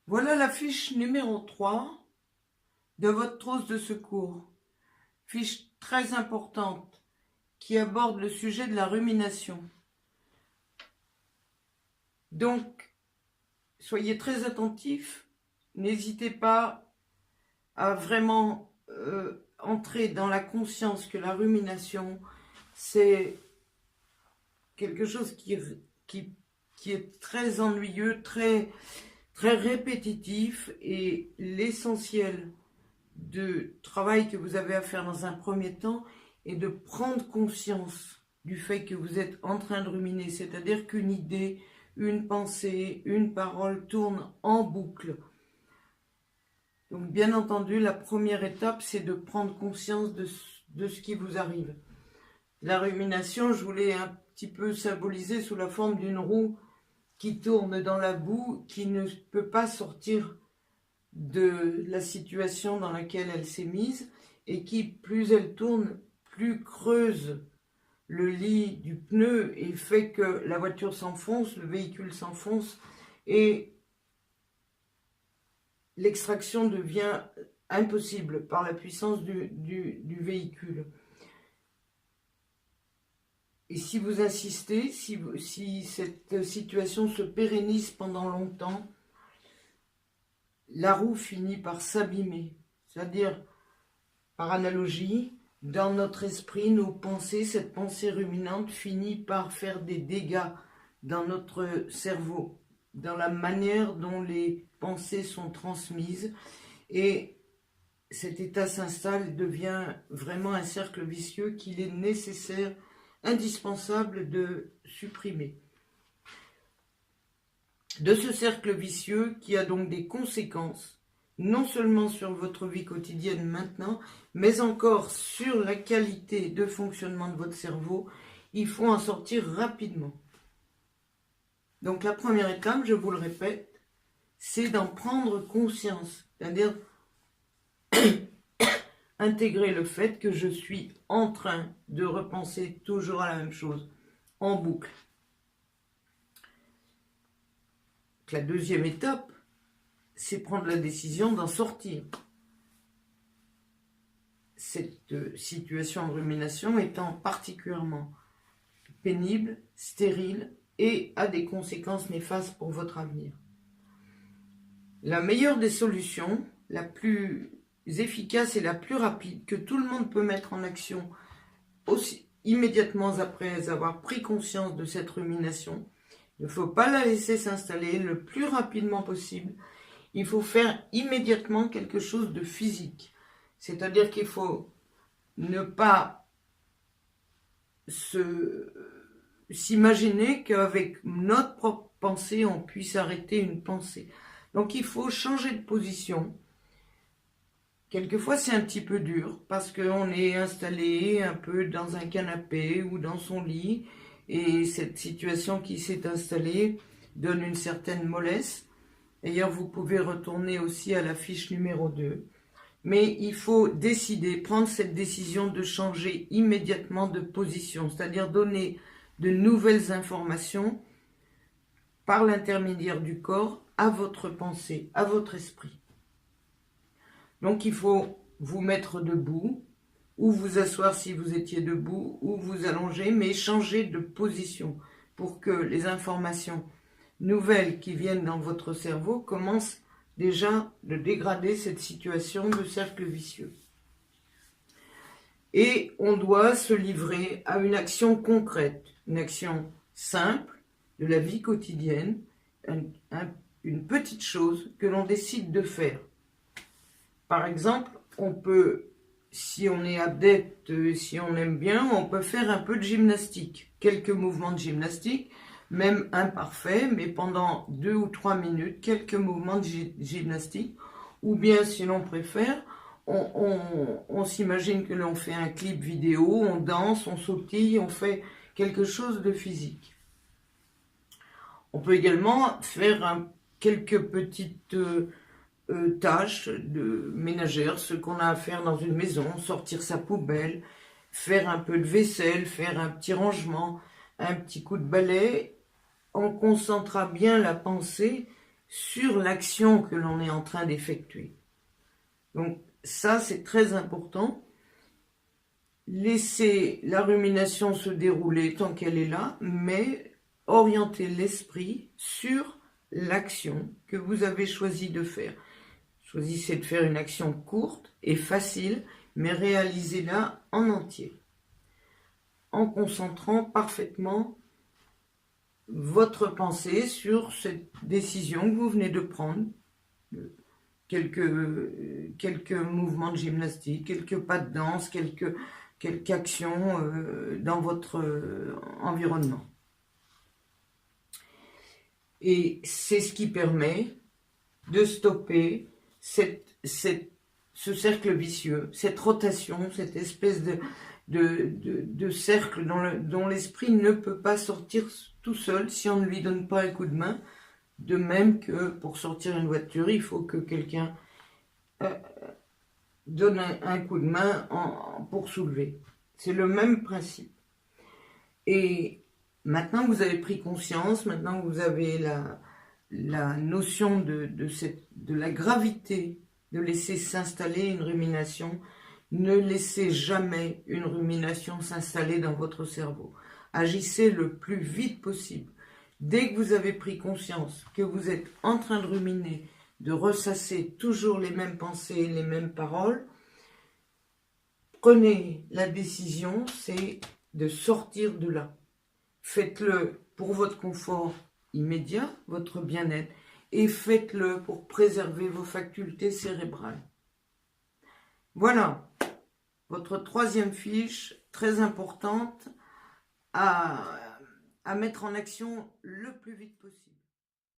Voilà la fiche numéro 3 de votre trousse de secours. Fiche très importante qui aborde le sujet de la rumination. Donc, soyez très attentifs. N'hésitez pas à vraiment entrer dans la conscience que la rumination, c'est quelque chose qui est très ennuyeux, très répétitif, et l'essentiel de travail que vous avez à faire dans un premier temps est de prendre conscience du fait que vous êtes en train de ruminer, c'est-à-dire qu'une idée, une pensée, une parole tourne en boucle. Donc bien entendu, la première étape, c'est de prendre conscience de ce qui vous arrive. La rumination, je voulais un petit peu symboliser sous la forme d'une roue qui tourne dans la boue, qui ne peut pas sortir de la situation dans laquelle elle s'est mise, et qui, plus elle tourne, plus creuse le lit du pneu et fait que la voiture s'enfonce, le véhicule s'enfonce, et l'extraction devient impossible par la puissance du véhicule. Et si vous insistez, si cette situation se pérennise pendant longtemps, la roue finit par s'abîmer. C'est-à-dire, par analogie, dans notre esprit, nos pensées, cette pensée ruminante finit par faire des dégâts dans notre cerveau, dans la manière dont les pensées sont transmises, et cet état s'installe, devient vraiment un cercle vicieux qu'il est nécessaire, indispensable de supprimer. De ce cercle vicieux qui a donc des conséquences, non seulement sur votre vie quotidienne maintenant, mais encore sur la qualité de fonctionnement de votre cerveau, il faut en sortir rapidement. Donc la première étape, je vous le répète, c'est d'en prendre conscience, c'est-à-dire intégrer le fait que je suis en train de repenser toujours à la même chose, en boucle. La deuxième étape, c'est prendre la décision d'en sortir. Cette situation de rumination étant particulièrement pénible, stérile et a des conséquences néfastes pour votre avenir. La meilleure des solutions, la plus efficace et la plus rapide que tout le monde peut mettre en action aussi immédiatement après avoir pris conscience de cette rumination, il ne faut pas la laisser s'installer le plus rapidement possible. Il faut faire immédiatement quelque chose de physique. C'est-à-dire qu'il faut ne pas s'imaginer qu'avec notre propre pensée, on puisse arrêter une pensée. Donc il faut changer de position. Quelquefois c'est un petit peu dur parce qu'on est installé un peu dans un canapé ou dans son lit, et cette situation qui s'est installée donne une certaine mollesse. D'ailleurs, vous pouvez retourner aussi à la fiche numéro 2. Mais il faut décider, prendre cette décision de changer immédiatement de position, c'est-à-dire donner de nouvelles informations par l'intermédiaire du corps à votre pensée, à votre esprit. Donc il faut vous mettre debout, ou vous asseoir si vous étiez debout, ou vous allonger, mais changer de position pour que les informations nouvelles qui viennent dans votre cerveau commencent déjà de dégrader cette situation de cercle vicieux. Et on doit se livrer à une action concrète, une action simple de la vie quotidienne, une petite chose que l'on décide de faire. Par exemple, on peut, si on est adepte, si on aime bien, on peut faire un peu de gymnastique, quelques mouvements de gymnastique, même imparfaits, mais pendant 2 ou 3 minutes, quelques mouvements de gymnastique. Ou bien, si l'on préfère, on s'imagine que l'on fait un clip vidéo, on danse, on sautille, on fait quelque chose de physique. On peut également faire quelques petites tâches ménagères, ce qu'on a à faire dans une maison, sortir sa poubelle, faire un peu de vaisselle, faire un petit rangement, un petit coup de balai. On concentrera bien la pensée sur l'action que l'on est en train d'effectuer. Donc ça, c'est très important. Laissez la rumination se dérouler tant qu'elle est là, mais orientez l'esprit sur l'action que vous avez choisi de faire. Choisissez de faire une action courte et facile, mais réalisez-la en entier, en concentrant parfaitement votre pensée sur cette décision que vous venez de prendre. Quelques mouvements de gymnastique, quelques pas de danse, quelques actions dans votre environnement. Et c'est ce qui permet de stopper ce cercle vicieux, cette rotation, cette espèce de cercle dont l'esprit ne peut pas sortir tout seul si on ne lui donne pas un coup de main. De même que pour sortir une voiture, il faut que quelqu'un donne un coup de main pour soulever. C'est le même principe. Et maintenant que vous avez pris conscience, maintenant que vous avez la notion de la gravité de laisser s'installer une rumination, ne laissez jamais une rumination s'installer dans votre cerveau. Agissez le plus vite possible. Dès que vous avez pris conscience que vous êtes en train de ruminer, de ressasser toujours les mêmes pensées, les mêmes paroles, prenez la décision, c'est de sortir de là. Faites-le pour votre confort immédiat, votre bien-être, et faites-le pour préserver vos facultés cérébrales. Voilà, votre troisième fiche, très importante, à mettre en action le plus vite possible.